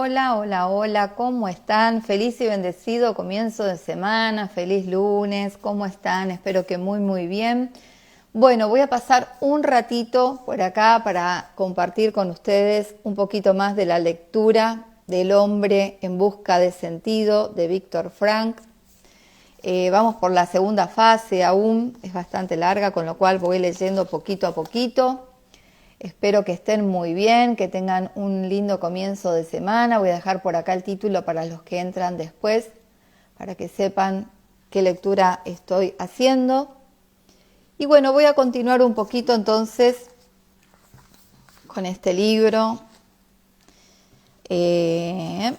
Hola, hola, hola, ¿cómo están? Feliz y bendecido comienzo de semana, feliz lunes, ¿cómo están? Espero que muy bien. Bueno, voy a pasar un ratito por acá para compartir con ustedes un poquito más de la lectura del hombre en busca de sentido de Viktor Frankl. Vamos por la segunda fase aún, es bastante larga, con lo cual voy leyendo poquito a poquito. Espero que estén muy bien, que tengan un lindo comienzo de semana. Voy a dejar por acá el título para los que entran después, para que sepan qué lectura estoy haciendo. Y bueno, voy a continuar un poquito entonces con este libro. Les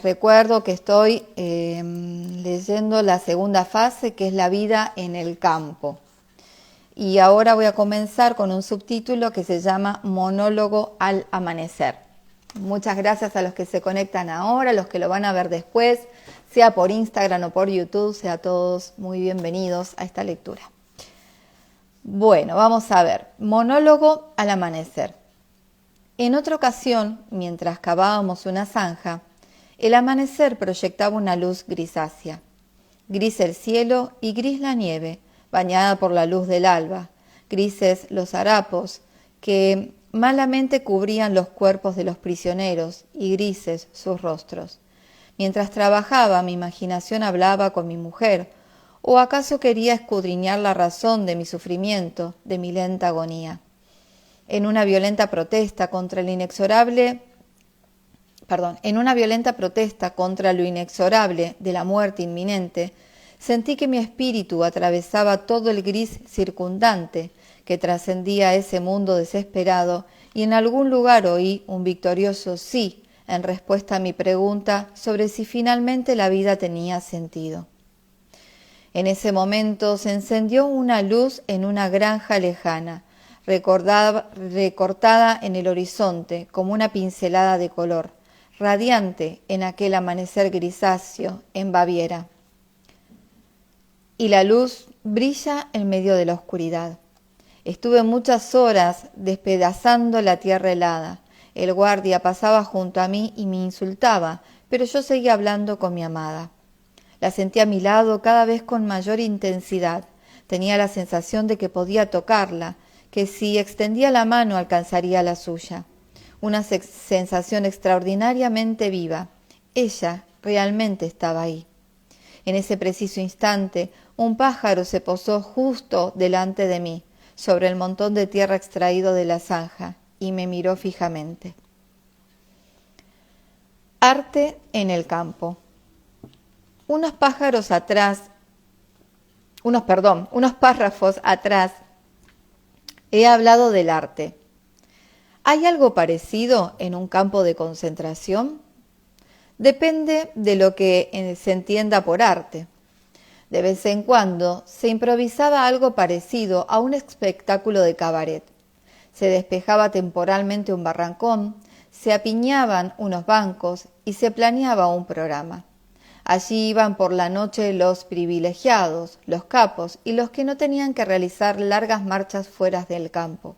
recuerdo que estoy leyendo la segunda fase, que es la vida en el campo. Y ahora voy a comenzar con un subtítulo que se llama Monólogo al amanecer. Muchas gracias a los que se conectan ahora, a los que lo van a ver después, sea por Instagram o por YouTube, sea todos muy bienvenidos a esta lectura. Bueno, vamos a ver, Monólogo al amanecer. En otra ocasión, mientras cavábamos una zanja, el amanecer proyectaba una luz grisácea. Gris el cielo y gris la nieve, bañada por la luz del alba, grises los harapos que malamente cubrían los cuerpos de los prisioneros y grises sus rostros. Mientras trabajaba, mi imaginación hablaba con mi mujer, o acaso quería escudriñar la razón de mi sufrimiento, de mi lenta agonía. En una violenta protesta contra lo inexorable de la muerte inminente, sentí que mi espíritu atravesaba todo el gris circundante que trascendía ese mundo desesperado, y en algún lugar oí un victorioso sí en respuesta a mi pregunta sobre si finalmente la vida tenía sentido. En ese momento se encendió una luz en una granja lejana, recortada en el horizonte como una pincelada de color, radiante en aquel amanecer grisáceo en Baviera. Y la luz brilla en medio de la oscuridad. Estuve muchas horas despedazando la tierra helada. El guardia pasaba junto a mí y me insultaba, pero yo seguía hablando con mi amada. La sentí a mi lado cada vez con mayor intensidad. Tenía la sensación de que podía tocarla, que si extendía la mano alcanzaría la suya. Una sensación extraordinariamente viva. Ella realmente estaba ahí. En ese preciso instante, un pájaro se posó justo delante de mí, sobre el montón de tierra extraído de la zanja, y me miró fijamente. Arte en el campo. Unos párrafos atrás, he hablado del arte. ¿Hay algo parecido en un campo de concentración? Depende de lo que se entienda por arte. De vez en cuando se improvisaba algo parecido a un espectáculo de cabaret. Se despejaba temporalmente un barrancón, se apiñaban unos bancos y se planeaba un programa. Allí iban por la noche los privilegiados, los capos y los que no tenían que realizar largas marchas fuera del campo.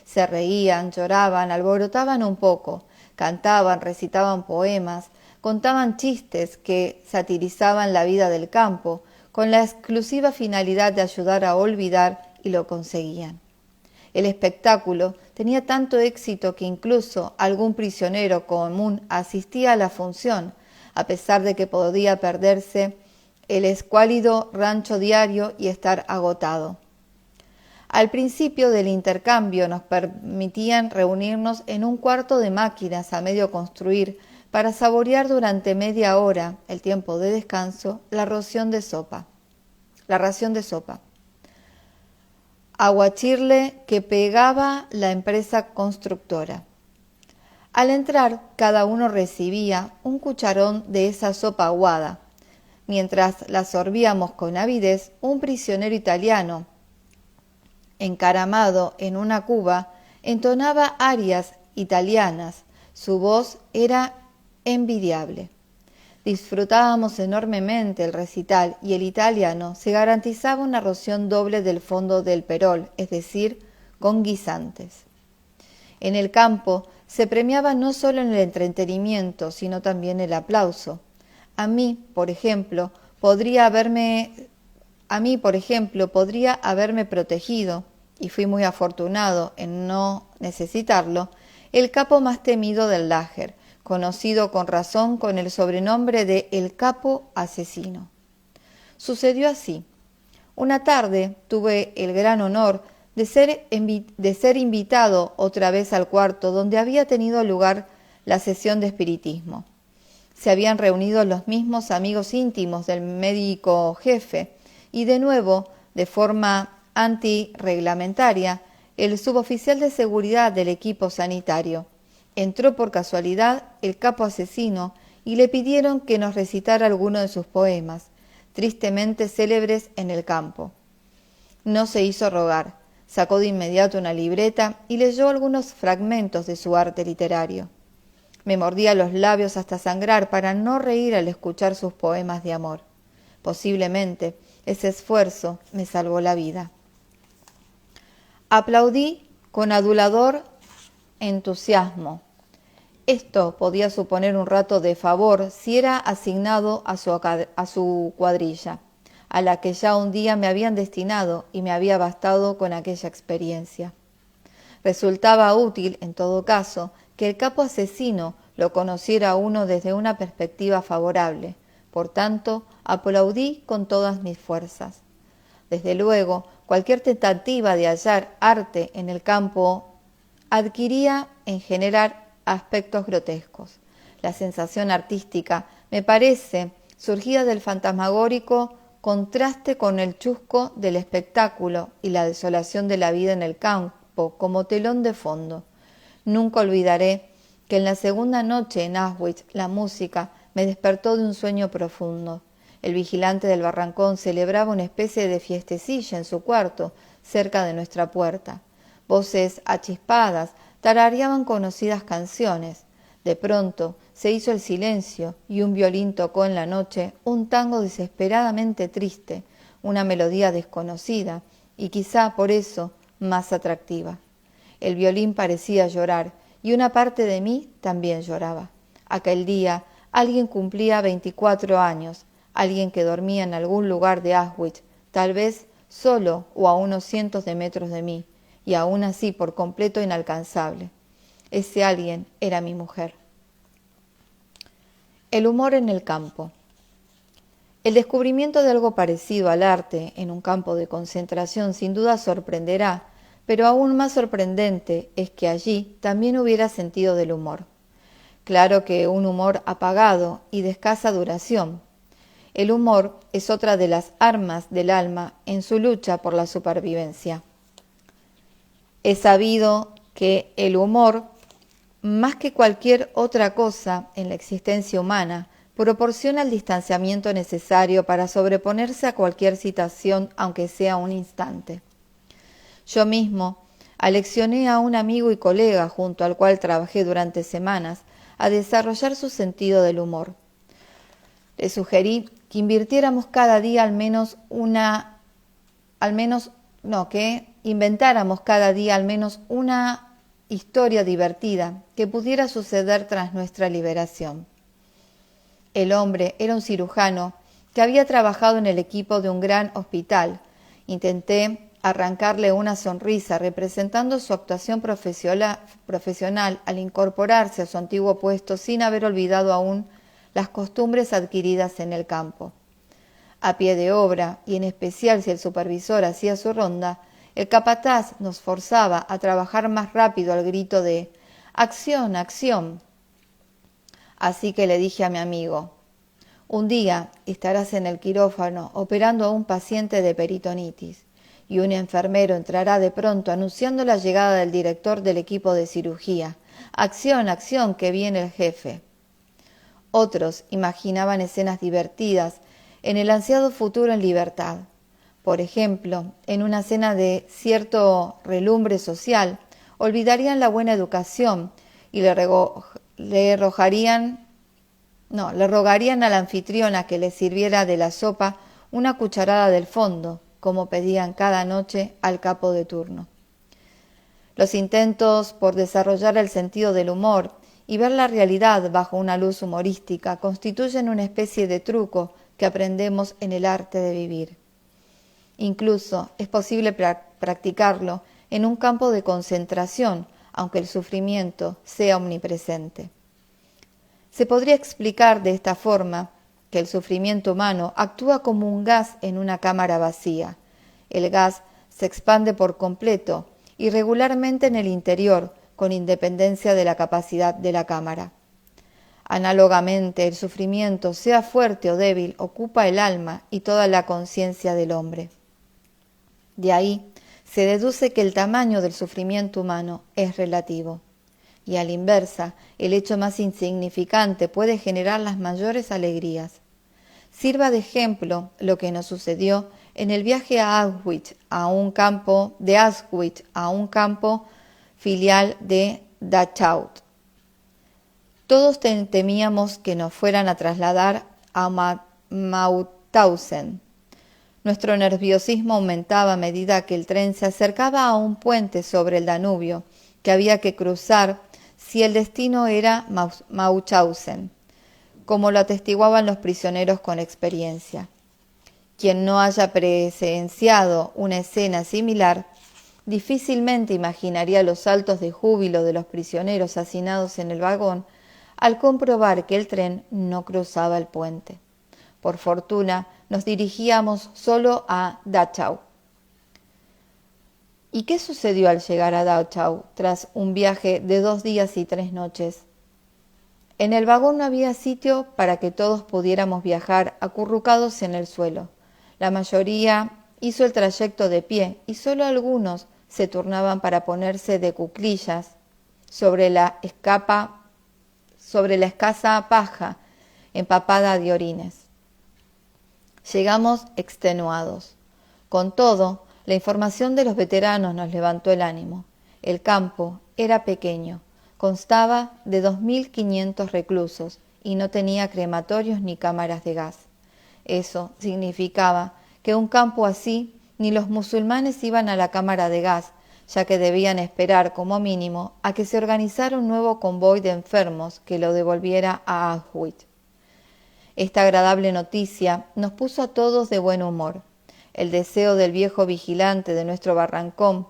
Se reían, lloraban, alborotaban un poco, cantaban, recitaban poemas, contaban chistes que satirizaban la vida del campo, con la exclusiva finalidad de ayudar a olvidar, y lo conseguían. El espectáculo tenía tanto éxito que incluso algún prisionero común asistía a la función, a pesar de que podía perderse el escuálido rancho diario y estar agotado. Al principio del intercambio nos permitían reunirnos en un cuarto de máquinas a medio construir para saborear durante media hora, el tiempo de descanso, la ración de sopa. Aguachirle que pegaba la empresa constructora. Al entrar, cada uno recibía un cucharón de esa sopa aguada. Mientras la sorbíamos con avidez, un prisionero italiano, encaramado en una cuba, entonaba arias italianas. Su voz era envidiable. Disfrutábamos enormemente el recital y el italiano se garantizaba una ración doble del fondo del perol, es decir, con guisantes. En el campo se premiaba no solo en el entretenimiento, sino también el aplauso. A mí, por ejemplo, podría haberme protegido, y fui muy afortunado en no necesitarlo, el capo más temido del Lager, conocido con razón con el sobrenombre de El Capo Asesino. Sucedió así. Una tarde tuve el gran honor de ser invitado otra vez al cuarto donde había tenido lugar la sesión de espiritismo. Se habían reunido los mismos amigos íntimos del médico jefe y de nuevo, de forma antirreglamentaria, el suboficial de seguridad del equipo sanitario. Entró por casualidad el capo asesino y le pidieron que nos recitara alguno de sus poemas, tristemente célebres en el campo. No se hizo rogar, sacó de inmediato una libreta y leyó algunos fragmentos de su arte literario. Me mordía los labios hasta sangrar para no reír al escuchar sus poemas de amor. Posiblemente ese esfuerzo me salvó la vida. Aplaudí con adulador entusiasmo. Esto podía suponer un rato de favor si era asignado a su cuadrilla, a la que ya un día me habían destinado y me había bastado con aquella experiencia. Resultaba útil, en todo caso, que el capo asesino lo conociera a uno desde una perspectiva favorable. Por tanto, aplaudí con todas mis fuerzas. Desde luego, cualquier tentativa de hallar arte en el campo adquiría en general aspectos grotescos. La sensación artística, me parece, surgía del fantasmagórico contraste con el chusco del espectáculo y la desolación de la vida en el campo como telón de fondo. Nunca olvidaré que en la segunda noche en Auschwitz la música me despertó de un sueño profundo. El vigilante del barracón celebraba una especie de fiestecilla en su cuarto, cerca de nuestra puerta. Voces achispadas tarareaban conocidas canciones. De pronto se hizo el silencio y un violín tocó en la noche un tango desesperadamente triste, una melodía desconocida y quizá por eso más atractiva. El violín parecía llorar y una parte de mí también lloraba. Aquel día alguien cumplía 24 años, alguien que dormía en algún lugar de Auschwitz, tal vez solo o a unos cientos de metros de mí, y aún así por completo inalcanzable. Ese alguien era mi mujer. El humor en el campo. El descubrimiento de algo parecido al arte en un campo de concentración sin duda sorprenderá, pero aún más sorprendente es que allí también hubiera sentido del humor. Claro que un humor apagado y de escasa duración. El humor es otra de las armas del alma en su lucha por la supervivencia. Es sabido que el humor, más que cualquier otra cosa en la existencia humana, proporciona el distanciamiento necesario para sobreponerse a cualquier situación, aunque sea un instante. Yo mismo aleccioné a un amigo y colega junto al cual trabajé durante semanas a desarrollar su sentido del humor. Le sugerí que invirtiéramos cada día que inventáramos cada día al menos una historia divertida que pudiera suceder tras nuestra liberación. El hombre era un cirujano que había trabajado en el equipo de un gran hospital. Intenté arrancarle una sonrisa representando su actuación profesional al incorporarse a su antiguo puesto sin haber olvidado aún las costumbres adquiridas en el campo. A pie de obra, y en especial si el supervisor hacía su ronda, el capataz nos forzaba a trabajar más rápido al grito de «¡Acción, acción!». Así que le dije a mi amigo, un día estarás en el quirófano operando a un paciente de peritonitis y un enfermero entrará de pronto anunciando la llegada del director del equipo de cirugía. «¡Acción, acción, que viene el jefe!». Otros imaginaban escenas divertidas en el ansiado futuro en libertad. Por ejemplo, en una cena de cierto relumbre social, olvidarían la buena educación y le rogarían a la anfitriona que les sirviera de la sopa una cucharada del fondo, como pedían cada noche al capo de turno. Los intentos por desarrollar el sentido del humor y ver la realidad bajo una luz humorística constituyen una especie de truco que aprendemos en el arte de vivir. Incluso es posible practicarlo en un campo de concentración, aunque el sufrimiento sea omnipresente. Se podría explicar de esta forma que el sufrimiento humano actúa como un gas en una cámara vacía. El gas se expande por completo y regularmente en el interior, con independencia de la capacidad de la cámara. Análogamente, el sufrimiento, sea fuerte o débil, ocupa el alma y toda la conciencia del hombre. De ahí se deduce que el tamaño del sufrimiento humano es relativo. Y a la inversa, el hecho más insignificante puede generar las mayores alegrías. Sirva de ejemplo lo que nos sucedió en el viaje a Auschwitz, a un campo filial de Dachau. Todos temíamos que nos fueran a trasladar a Mauthausen. Nuestro nerviosismo aumentaba a medida que el tren se acercaba a un puente sobre el Danubio, que había que cruzar si el destino era Mauthausen, como lo atestiguaban los prisioneros con experiencia. Quien no haya presenciado una escena similar, difícilmente imaginaría los saltos de júbilo de los prisioneros hacinados en el vagón al comprobar que el tren no cruzaba el puente. Por fortuna, nos dirigíamos solo a Dachau. ¿Y qué sucedió al llegar a Dachau tras un viaje de 2 días y 3 noches? En el vagón no había sitio para que todos pudiéramos viajar acurrucados en el suelo. La mayoría hizo el trayecto de pie y solo algunos se turnaban para ponerse de cuclillas sobre la escasa paja empapada de orines. Llegamos extenuados. Con todo, la información de los veteranos nos levantó el ánimo. El campo era pequeño, constaba de 2.500 reclusos y no tenía crematorios ni cámaras de gas. Eso significaba que un campo así ni los musulmanes iban a la cámara de gas, ya que debían esperar como mínimo a que se organizara un nuevo convoy de enfermos que lo devolviera a Auschwitz. Esta agradable noticia nos puso a todos de buen humor. El deseo del viejo vigilante de nuestro barrancón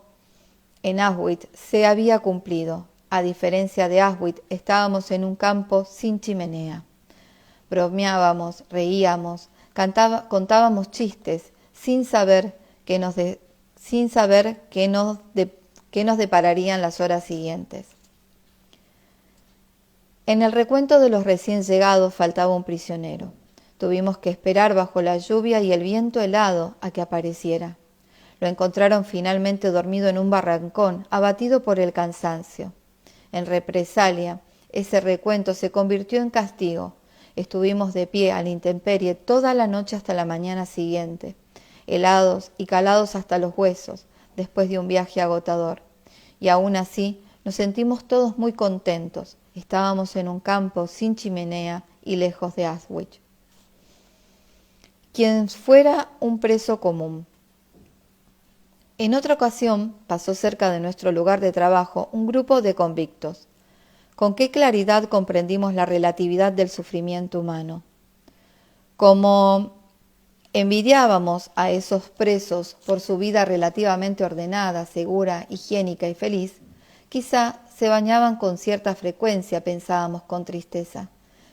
en Auschwitz se había cumplido. A diferencia de Auschwitz, estábamos en un campo sin chimenea. Bromeábamos, reíamos, contábamos chistes, sin saber qué nos depararían las horas siguientes. En el recuento de los recién llegados faltaba un prisionero. Tuvimos que esperar bajo la lluvia y el viento helado a que apareciera. Lo encontraron finalmente dormido en un barrancón, abatido por el cansancio. En represalia, ese recuento se convirtió en castigo. Estuvimos de pie a la intemperie toda la noche hasta la mañana siguiente, helados y calados hasta los huesos, después de un viaje agotador. Y aún así, nos sentimos todos muy contentos. Estábamos en un campo sin chimenea y lejos de Auschwitz. Quien fuera un preso común. En otra ocasión pasó cerca de nuestro lugar de trabajo un grupo de convictos. Con qué claridad comprendimos la relatividad del sufrimiento humano. Como envidiábamos a esos presos por su vida relativamente ordenada, segura, higiénica y feliz, quizá se bañaban con cierta frecuencia, pensábamos con tristeza.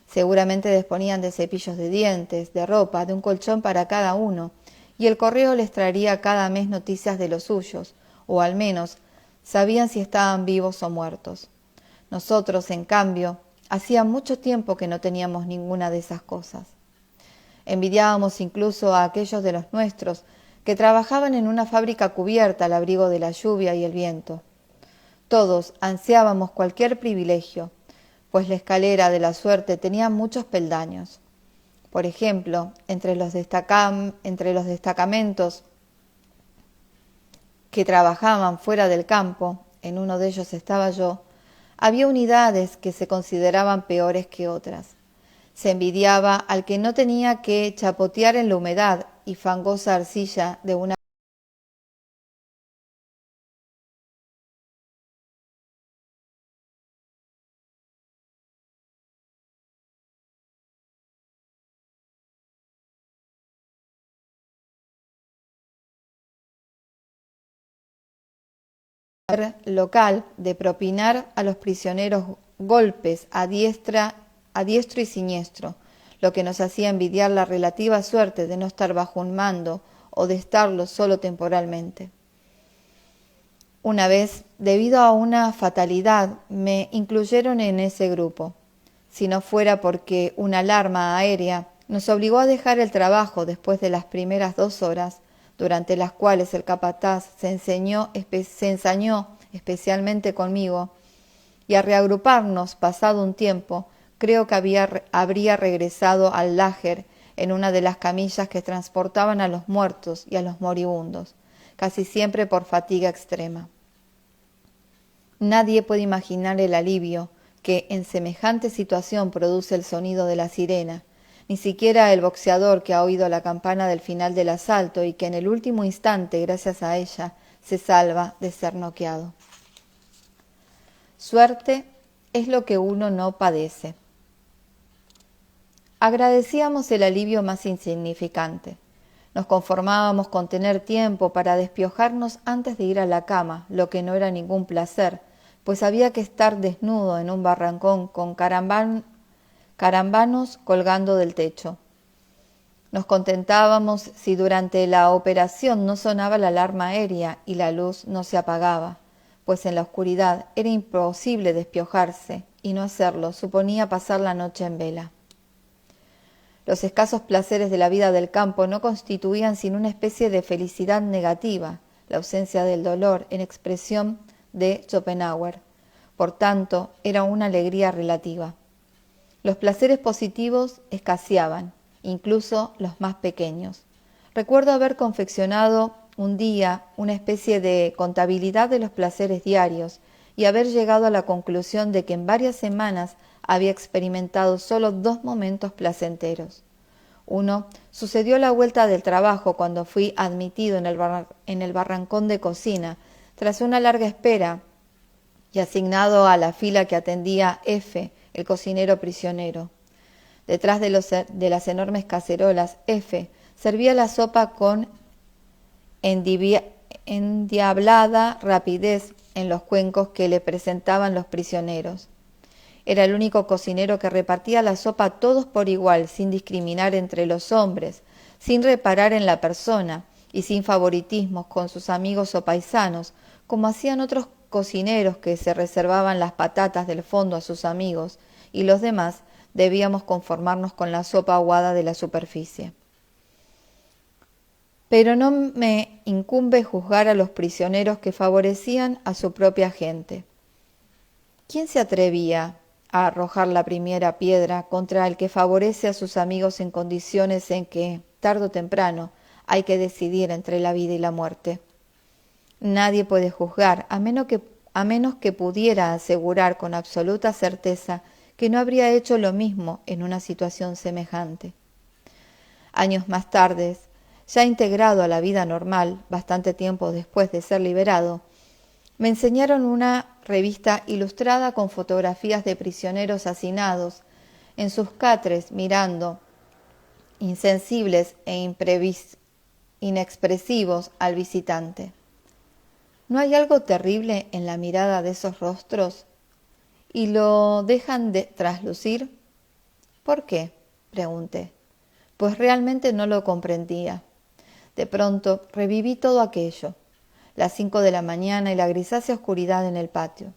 Seguramente disponían de cepillos de dientes, de ropa, de un colchón para cada uno, y el correo les traería cada mes noticias de los suyos, o al menos sabían si estaban vivos o muertos. Nosotros, en cambio, hacía mucho tiempo que no teníamos ninguna de esas cosas. Envidiábamos incluso a aquellos de los nuestros que trabajaban en una fábrica cubierta al abrigo de la lluvia y el viento. Todos ansiábamos cualquier privilegio, pues la escalera de la suerte tenía muchos peldaños. Por ejemplo, entre los destacamentos que trabajaban fuera del campo, en uno de ellos estaba yo, había unidades que se consideraban peores que otras. Se envidiaba al que no tenía que chapotear en la humedad y fangosa arcilla de una local de propinar a los prisioneros golpes a diestro y siniestro, lo que nos hacía envidiar la relativa suerte de no estar bajo un mando o de estarlo solo temporalmente. Una vez, debido a una fatalidad, me incluyeron en ese grupo, si no fuera porque una alarma aérea nos obligó a dejar el trabajo después de las primeras 2 horas, durante las cuales el capataz se ensañó especialmente conmigo, y a reagruparnos pasado un tiempo, creo que habría regresado al lager en una de las camillas que transportaban a los muertos y a los moribundos, casi siempre por fatiga extrema. Nadie puede imaginar el alivio que en semejante situación produce el sonido de la sirena, ni siquiera el boxeador que ha oído la campana del final del asalto y que en el último instante, gracias a ella, se salva de ser noqueado. Suerte es lo que uno no padece. Agradecíamos el alivio más insignificante. Nos conformábamos con tener tiempo para despiojarnos antes de ir a la cama, lo que no era ningún placer, pues había que estar desnudo en un barrancón con carambanos colgando del techo. Nos contentábamos si durante la operación no sonaba la alarma aérea y la luz no se apagaba, pues en la oscuridad era imposible despiojarse, y no hacerlo suponía pasar la noche en vela. Los escasos placeres de la vida del campo no constituían sino una especie de felicidad negativa, la ausencia del dolor, en expresión de Schopenhauer. Por tanto, era una alegría relativa. Los placeres positivos escaseaban, incluso los más pequeños. Recuerdo haber confeccionado un día una especie de contabilidad de los placeres diarios y haber llegado a la conclusión de que en varias semanas había experimentado solo 2 momentos placenteros. Uno sucedió a la vuelta del trabajo cuando fui admitido en el barrancón de cocina tras una larga espera y asignado a la fila que atendía F, el cocinero prisionero. Detrás de las enormes cacerolas, F servía la sopa con endiablada rapidez en los cuencos que le presentaban los prisioneros. Era el único cocinero que repartía la sopa a todos por igual, sin discriminar entre los hombres, sin reparar en la persona y sin favoritismos con sus amigos o paisanos, como hacían otros cocineros que se reservaban las patatas del fondo a sus amigos, y los demás debíamos conformarnos con la sopa aguada de la superficie. Pero no me incumbe juzgar a los prisioneros que favorecían a su propia gente. ¿Quién se atrevía a arrojar la primera piedra contra el que favorece a sus amigos en condiciones en que, tarde o temprano, hay que decidir entre la vida y la muerte? Nadie puede juzgar, a menos que pudiera asegurar con absoluta certeza que no habría hecho lo mismo en una situación semejante. Años más tarde, ya integrado a la vida normal, bastante tiempo después de ser liberado, me enseñaron una revista ilustrada con fotografías de prisioneros hacinados en sus catres mirando, insensibles e inexpresivos al visitante. ¿No hay algo terrible en la mirada de esos rostros? ¿Y lo dejan de traslucir? ¿Por qué?, pregunté, pues realmente no lo comprendía. De pronto reviví todo aquello. Las 5 de la mañana y la grisácea oscuridad en el patio.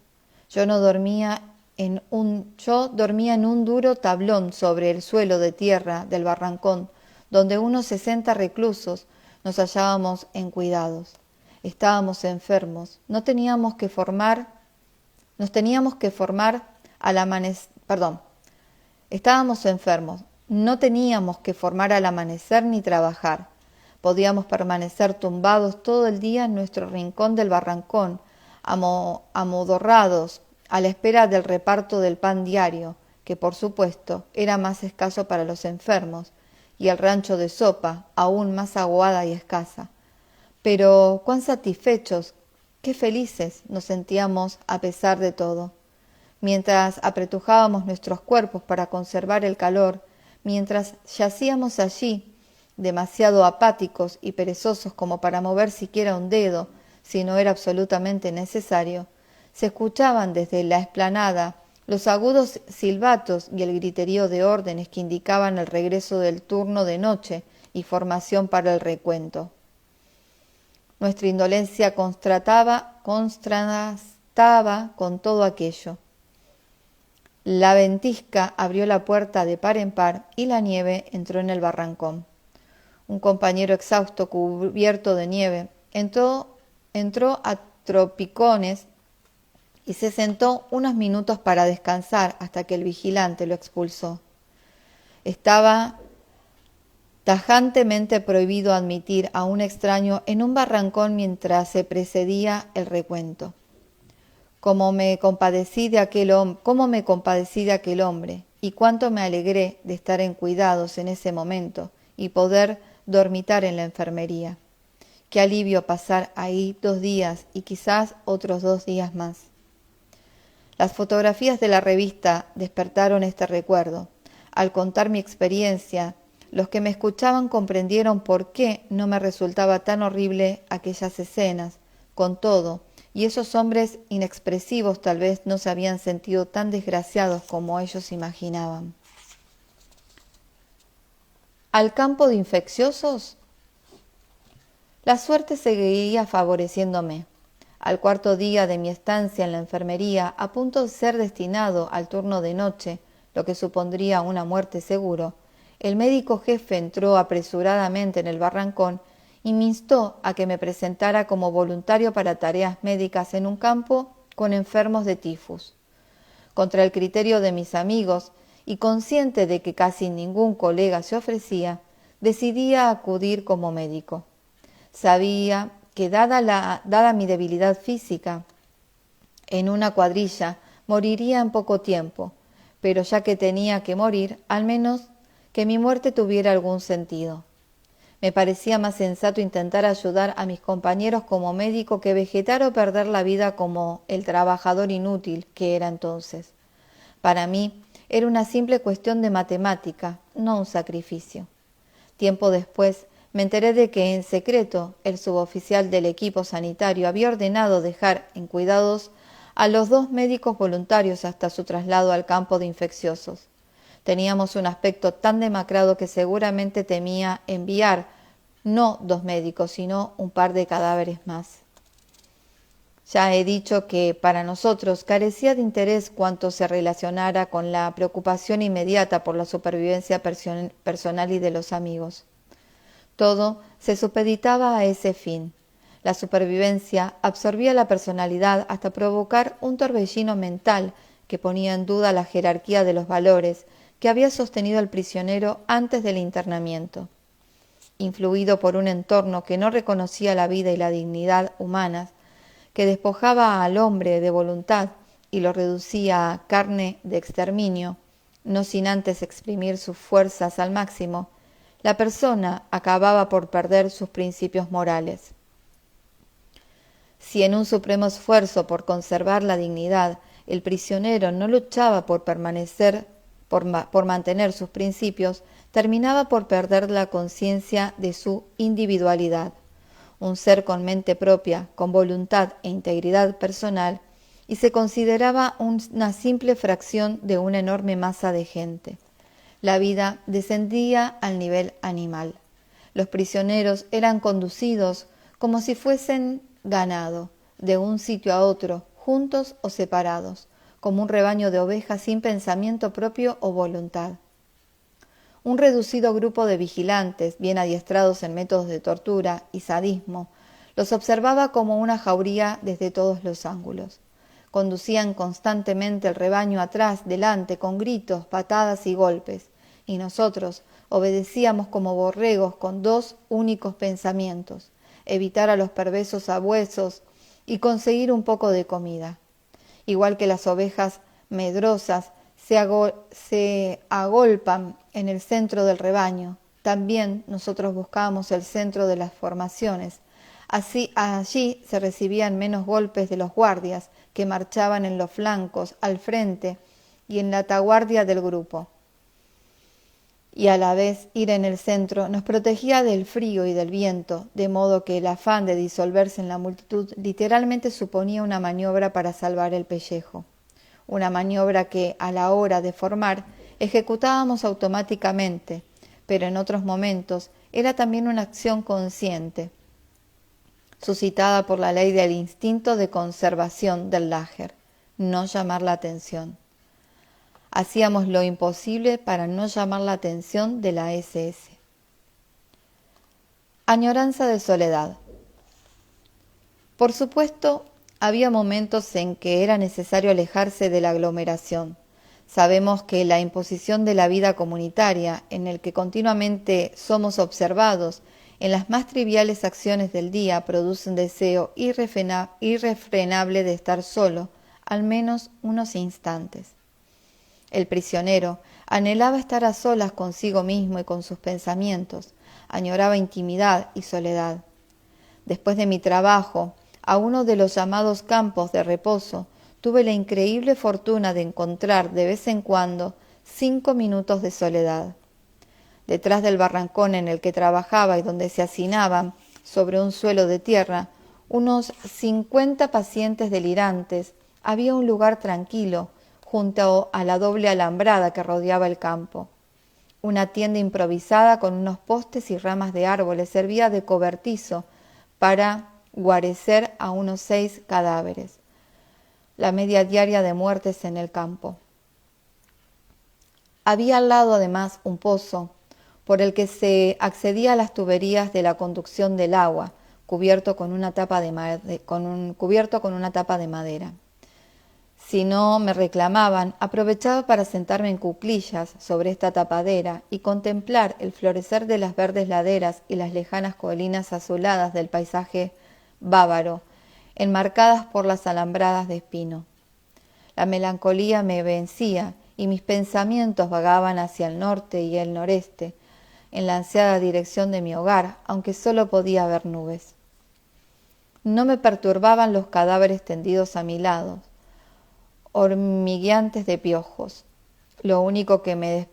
Yo dormía en un duro tablón sobre el suelo de tierra del barrancón, donde unos 60 reclusos nos hallábamos en cuidados. Estábamos enfermos, nos teníamos que formar al amanecer, estábamos enfermos, no teníamos que formar al amanecer ni trabajar. Podíamos permanecer tumbados todo el día en nuestro rincón del barrancón, amodorrados, a la espera del reparto del pan diario, que por supuesto era más escaso para los enfermos, y el rancho de sopa, aún más aguada y escasa. Pero cuán satisfechos, qué felices nos sentíamos a pesar de todo. Mientras apretujábamos nuestros cuerpos para conservar el calor, mientras yacíamos allí, demasiado apáticos y perezosos como para mover siquiera un dedo, si no era absolutamente necesario, se escuchaban desde la explanada los agudos silbatos y el griterío de órdenes que indicaban el regreso del turno de noche y formación para el recuento. Nuestra indolencia contrastaba con todo aquello. La ventisca abrió la puerta de par en par y la nieve entró en el barrancón. Un compañero exhausto, cubierto de nieve, entró a tropicones y se sentó unos minutos para descansar hasta que el vigilante lo expulsó. Estaba tajantemente prohibido admitir a un extraño en un barrancón mientras se precedía el recuento. Cómo me compadecí de aquel hombre, y cuánto me alegré de estar en cuidados en ese momento y poder dormitar en la enfermería. Qué alivio pasar ahí 2 días y quizás otros 2 días más. Las fotografías de la revista despertaron este recuerdo. Al contar mi experiencia, los que me escuchaban comprendieron por qué no me resultaba tan horrible aquellas escenas. Con todo, y esos hombres inexpresivos tal vez no se habían sentido tan desgraciados como ellos imaginaban. ¿Al campo de infecciosos? La suerte seguía favoreciéndome. Al 4.º día de mi estancia en la enfermería, a punto de ser destinado al turno de noche, lo que supondría una muerte seguro, el médico jefe entró apresuradamente en el barrancón y me instó a que me presentara como voluntario para tareas médicas en un campo con enfermos de tifus. Contra el criterio de mis amigos y consciente de que casi ningún colega se ofrecía, decidí acudir como médico. Sabía que dada mi debilidad física, en una cuadrilla moriría en poco tiempo, pero ya que tenía que morir, al menos que mi muerte tuviera algún sentido. Me parecía más sensato intentar ayudar a mis compañeros como médico que vegetar o perder la vida como el trabajador inútil que era entonces. Para mí era una simple cuestión de matemática, no un sacrificio. Tiempo después me enteré de que en secreto el suboficial del equipo sanitario había ordenado dejar en cuidados a los 2 médicos voluntarios hasta su traslado al campo de infecciosos. Teníamos un aspecto tan demacrado que seguramente temía enviar no 2 médicos, sino un par de cadáveres más. Ya he dicho que para nosotros carecía de interés cuanto se relacionara con la preocupación inmediata por la supervivencia personal y de los amigos. Todo se supeditaba a ese fin. La supervivencia absorbía la personalidad hasta provocar un torbellino mental que ponía en duda la jerarquía de los valores que había sostenido al prisionero antes del internamiento. Influido por un entorno que no reconocía la vida y la dignidad humanas, que despojaba al hombre de voluntad y lo reducía a carne de exterminio, no sin antes exprimir sus fuerzas al máximo, la persona acababa por perder sus principios morales. Si en un supremo esfuerzo por conservar la dignidad, el prisionero no luchaba por mantener sus principios, terminaba por perder la conciencia de su individualidad. Un ser con mente propia, con voluntad e integridad personal, y se consideraba una simple fracción de una enorme masa de gente. La vida descendía al nivel animal. Los prisioneros eran conducidos como si fuesen ganado, de un sitio a otro, juntos o separados, como un rebaño de ovejas sin pensamiento propio o voluntad. Un reducido grupo de vigilantes, bien adiestrados en métodos de tortura y sadismo, los observaba como una jauría desde todos los ángulos. Conducían constantemente el rebaño atrás, delante, con gritos, patadas y golpes, y nosotros obedecíamos como borregos con 2 únicos pensamientos: evitar a los perversos abuesos y conseguir un poco de comida. Igual que las ovejas medrosas se agolpan en el centro del rebaño, también nosotros buscábamos el centro de las formaciones. Así, allí se recibían menos golpes de los guardias, que marchaban en los flancos, al frente y en la retaguardia del grupo. y a la vez ir en el centro nos protegía del frío y del viento, de modo que el afán de disolverse en la multitud literalmente suponía una maniobra para salvar el pellejo, una maniobra que, a la hora de formar, ejecutábamos automáticamente, pero en otros momentos era también una acción consciente, suscitada por la ley del instinto de conservación del lager, no llamar la atención. Hacíamos lo imposible para no llamar la atención de la SS. Añoranza de soledad. Por supuesto, había momentos en que era necesario alejarse de la aglomeración. Sabemos que la imposición de la vida comunitaria, en el que continuamente somos observados en las más triviales acciones del día, produce un deseo irrefrenable de estar solo, al menos unos instantes. El prisionero anhelaba estar a solas consigo mismo y con sus pensamientos, añoraba intimidad y soledad. Después de mi trabajo, a uno de los llamados campos de reposo, tuve la increíble fortuna de encontrar de vez en cuando 5 minutos de soledad. Detrás del barrancón en el que trabajaba y donde se hacinaban, sobre un suelo de tierra, unos 50 pacientes delirantes, había un lugar tranquilo, junto a la doble alambrada que rodeaba el campo. Una tienda improvisada con unos postes y ramas de árboles servía de cobertizo para guarecer a unos 6 cadáveres. La media diaria de muertes en el campo. Había al lado además un pozo por el que se accedía a las tuberías de la conducción del agua, cubierto con una tapa de madera. Si no me reclamaban, aprovechaba para sentarme en cuclillas sobre esta tapadera y contemplar el florecer de las verdes laderas y las lejanas colinas azuladas del paisaje bávaro, enmarcadas por las alambradas de espino. La melancolía me vencía y mis pensamientos vagaban hacia el norte y el noreste, en la ansiada dirección de mi hogar, aunque solo podía ver nubes. No me perturbaban los cadáveres tendidos a mi lado, hormigueantes de piojos. Lo único que me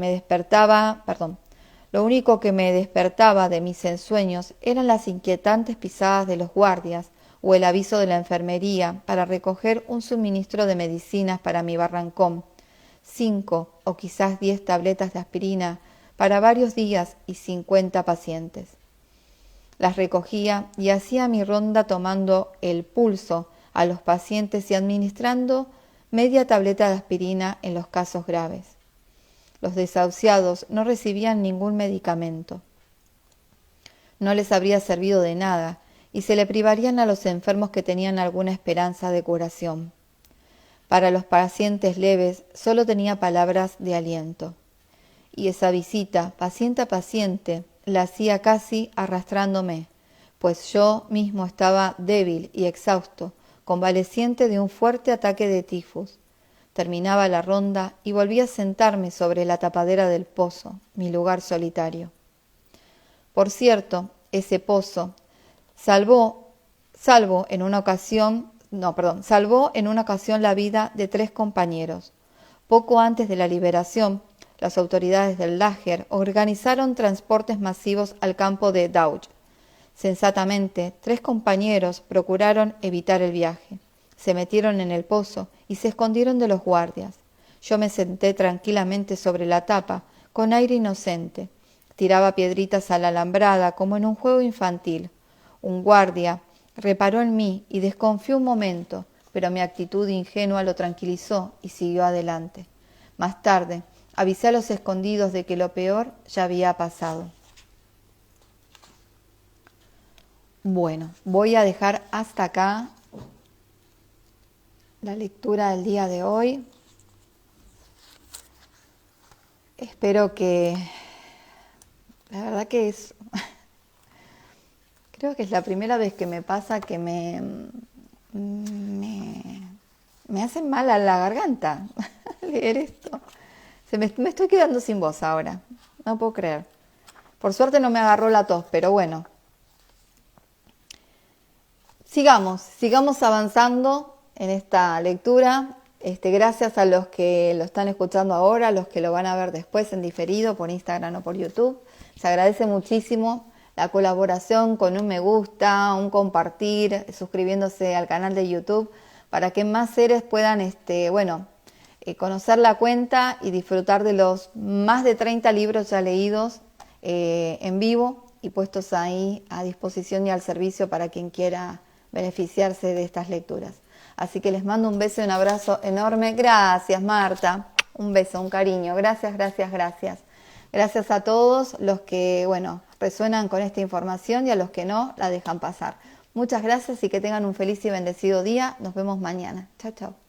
despertaba de mis ensueños eran las inquietantes pisadas de los guardias o el aviso de la enfermería para recoger un suministro de medicinas para mi barrancón, 5 o quizás 10 tabletas de aspirina para varios días y 50 pacientes. Las recogía y hacía mi ronda tomando el pulso a los pacientes y administrando media tableta de aspirina en los casos graves. Los desahuciados no recibían ningún medicamento. No les habría servido de nada y se le privarían a los enfermos que tenían alguna esperanza de curación. Para los pacientes leves solo tenía palabras de aliento. Y esa visita, paciente a paciente, la hacía casi arrastrándome, pues yo mismo estaba débil y exhausto, convaleciente de un fuerte ataque de tifus. Terminaba la ronda y volvía a sentarme sobre la tapadera del pozo, mi lugar solitario. Por cierto, ese pozo salvó en una ocasión la vida de 3 compañeros. Poco antes de la liberación, las autoridades del Lager organizaron transportes masivos al campo de Dauch. Sensatamente, 3 compañeros procuraron evitar el viaje. Se metieron en el pozo y se escondieron de los guardias. Yo me senté tranquilamente sobre la tapa, con aire inocente. Tiraba piedritas a la alambrada como en un juego infantil. Un guardia reparó en mí y desconfió un momento, pero mi actitud ingenua lo tranquilizó y siguió adelante. Más tarde, avisé a los escondidos de que lo peor ya había pasado. Bueno, voy a dejar hasta acá la lectura del día de hoy. Espero que, la verdad que creo que es la primera vez que me pasa que me hacen mal a la garganta leer esto. Me estoy quedando sin voz ahora, no puedo creer. Por suerte no me agarró la tos, pero bueno. Sigamos avanzando en esta lectura. Gracias a los que lo están escuchando ahora, a los que lo van a ver después en diferido por Instagram o por YouTube. Se agradece muchísimo la colaboración con un me gusta, un compartir, suscribiéndose al canal de YouTube para que más seres puedan conocer la cuenta y disfrutar de los más de 30 libros ya leídos en vivo y puestos ahí a disposición y al servicio para quien quiera beneficiarse de estas lecturas. Así que les mando un beso y un abrazo enorme. Gracias, Marta. Un beso, un cariño. Gracias, gracias, gracias. Gracias a todos los que, resuenan con esta información y a los que no, la dejan pasar. Muchas gracias y que tengan un feliz y bendecido día. Nos vemos mañana. Chao, chao.